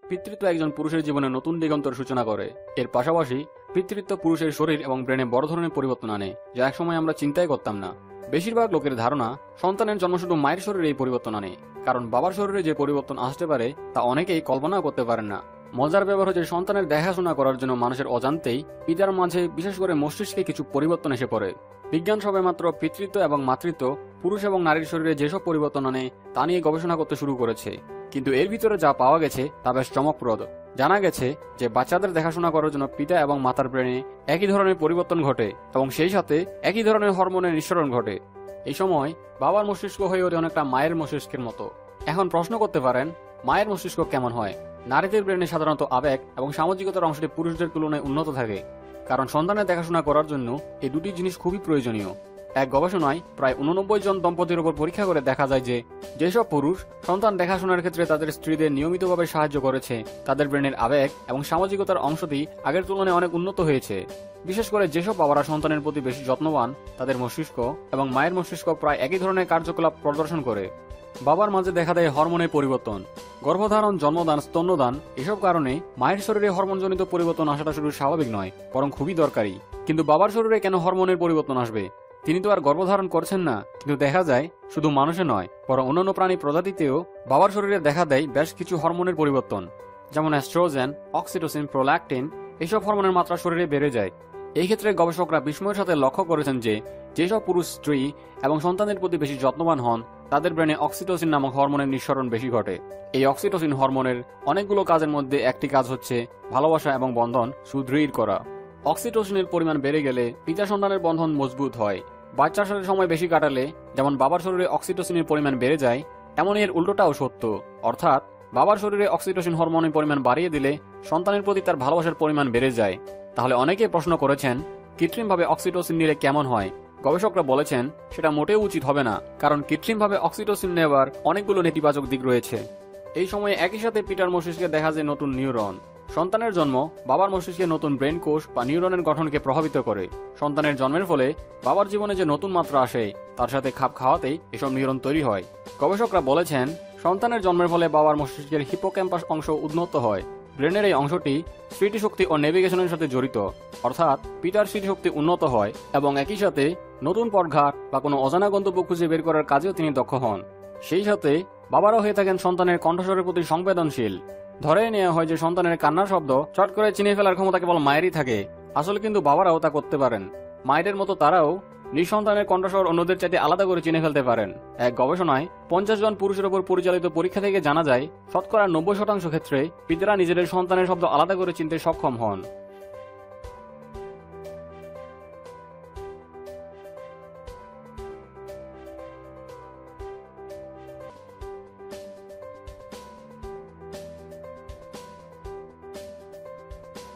পিতৃত্ব একজন পুরুষের জীবনে নতুন দিগন্তের সূচনা করে। এর পাশাপাশি পিতৃত্ব পুরুষের শরীর এবং ব্রেনে বড় ধরনের পরিবর্তন আনে, যা একসময় আমরা চিন্তাই করতাম না। বেশিরভাগ লোকের ধারণা সন্তানের জন্ম শুধু মায়ের শরীরে এই পরিবর্তন আনে, কারণ বাবার শরীরে যে পরিবর্তন আসতে পারে তা অনেকেই কল্পনাও করতে পারেন না। মজার ব্যাপার হচ্ছে সন্তানের দেখাশোনা করার জন্য মানুষের অজান্তেই পিতার মাঝে বিশেষ করে মস্তিষ্কে কিছু পরিবর্তন এসে পড়ে। বিজ্ঞান সবেমাত্র পিতৃত্ব এবং মাতৃত্ব পুরুষ এবং নারীর শরীরে যেসব পরিবর্তন আনে তা নিয়ে গবেষণা করতে শুরু করেছে, কিন্তু এর ভিতরে যা পাওয়া গেছে তা বেশ চমকপ্রদ। জানা গেছে যে বাচ্চাদের দেখাশোনা করার জন্য পিতা এবং মাতার ব্রেনে একই ধরনের পরিবর্তন ঘটে এবং সেই সাথে একই ধরনের হরমোনের নিঃসরণ ঘটে। এই সময় বাবার মস্তিষ্ক হয়ে ওঠে অনেকটা মায়ের মস্তিষ্কের মতো। এখন প্রশ্ন করতে পারেন, মায়ের মস্তিষ্ক কেমন হয়? নারীদের ব্রেনে সাধারণত আবেগ এবং সামাজিকতার অংশটি পুরুষদের তুলনায় উন্নত থাকে, কারণ সন্তানের দেখাশোনা করার জন্য এই দুটি জিনিস খুবই প্রয়োজনীয়। এক গবেষণায় প্রায় 89 জন দম্পতির উপর পরীক্ষা করে দেখা যায় যে যেসব পুরুষ সন্তান দেখাশোনার ক্ষেত্রে তাদের স্ত্রীদের নিয়মিতভাবে সাহায্য করেছে, তাদের ব্রেনের আবেগ এবং সামাজিকতার অংশটি আগের তুলনায় অনেক উন্নত হয়েছে। বিশেষ করে যেসব বাবারা সন্তানের প্রতি বেশি যত্নবান, তাদের মস্তিষ্ক এবং মায়ের মস্তিষ্ক প্রায় একই ধরনের কার্যকলাপ প্রদর্শন করে। বাবার মাঝে দেখা দেয় হরমোনের পরিবর্তন। গর্ভধারণ, জন্মদান, স্তন্যদান এসব কারণে মায়ের শরীরে হরমোনজনিত পরিবর্তন আসাটা শুধু স্বাভাবিক নয়, বরং খুবই দরকারি। কিন্তু বাবার শরীরে কেন হরমোনের পরিবর্তন আসবে? তিনি তো আর গর্ভধারণ করছেন না, কিন্তু দেখা যায় শুধু মানুষে নয় বরং অন্যান্য প্রাণী প্রজাতিতেও বাবার শরীরে দেখা দেয় বেশ কিছু হরমোনের পরিবর্তন, যেমন অ্যাস্ট্রোজেন, অক্সিটোসিন, প্রোল্যাকটিন। এইসব হরমোনের মাত্রা শরীরে বেড়ে যায়। এই ক্ষেত্রে গবেষকরা বিস্ময়ের সাথে লক্ষ্য করেছেন যে যেসব পুরুষ স্ত্রী এবং সন্তানের প্রতি বেশি যত্নবান হন, তাদের ব্রেনে অক্সিটোসিন নামক হরমোনের নিঃসরণ বেশি ঘটে। এই অক্সিটোসিন হরমোনের অনেকগুলো কাজের মধ্যে একটি কাজ হচ্ছে ভালোবাসা এবং বন্ধন সুদৃঢ় করা। অক্সিটোসিনের পরিমাণ বেড়ে গেলে পিতা সন্তানের বন্ধন মজবুত হয়। বাচ্চার সাথে সময় বেশি কাটালে যেমন বাবার শরীরে অক্সিটোসিনের পরিমাণ বেড়ে যায়, তেমনই এর উল্টোটাও সত্য। অর্থাৎ বাবার শরীরে অক্সিটোসিন হরমোনের পরিমাণ বাড়িয়ে দিলে সন্তানের প্রতি তার ভালোবাসার পরিমাণ বেড়ে যায়। তাহলে অনেকেই প্রশ্ন করেছেন, কৃত্রিমভাবে অক্সিটোসিন নিলে কেমন হয়? গবেষকরা বলেছেন সেটা মোটেও উচিত হবে না, কারণ কৃত্রিমভাবে অক্সিটোসিন নেওয়ার অনেকগুলো নেতিবাচক দিক রয়েছে। এই সময়ে একই সাথে পিতার মস্তিষ্কে দেখা যায় নতুন নিউরন। সন্তানের জন্ম বাবার মস্তিষ্কে নতুন ব্রেন কোষ বা নিউরনের গঠনকে প্রভাবিত করে। সন্তানের জন্মের ফলে বাবার জীবনে যে নতুন মাত্রা আসে, তার সাথে খাপ খাওয়াতেই এসব নিউরন তৈরি হয়। গবেষকরা বলেছেন সন্তানের জন্মের ফলে বাবার মস্তিষ্কের হিপোক্যাম্পাস অংশ উন্নত হয়। ব্রেনের এই অংশটি স্মৃতিশক্তি ও নেভিগেশনের সাথে জড়িত, অর্থাৎ পিতার স্মৃতিশক্তি উন্নত হয় এবং একই সাথে নতুন পথঘাট বা কোনো অজানা গন্তব্য খুঁজে বের করার কাজেও তিনি দক্ষ হন। সেই সাথে বাবারা হয়ে থাকেন সন্তানের কণ্ঠস্বরের প্রতি সংবেদনশীল। ধরে নেওয়া হয় যে সন্তানের কান্নার শব্দ চট করে চিনে ফেলার ক্ষমতা কেবল মায়েরই থাকে। আসলে কিন্তু বাবারাও তা করতে পারেন। মায়েদের মতো তারাও নিঃসন্তানের কণ্ঠস্বর অন্যদের চাইতে আলাদা করে চিনে ফেলতে পারেন। এক গবেষণায় 50 জন পুরুষের উপর পরিচালিত পরীক্ষা থেকে জানা যায় শতকরা 90% ক্ষেত্রে পিতারা নিজেদের সন্তানের শব্দ আলাদা করে চিনতে সক্ষম হন।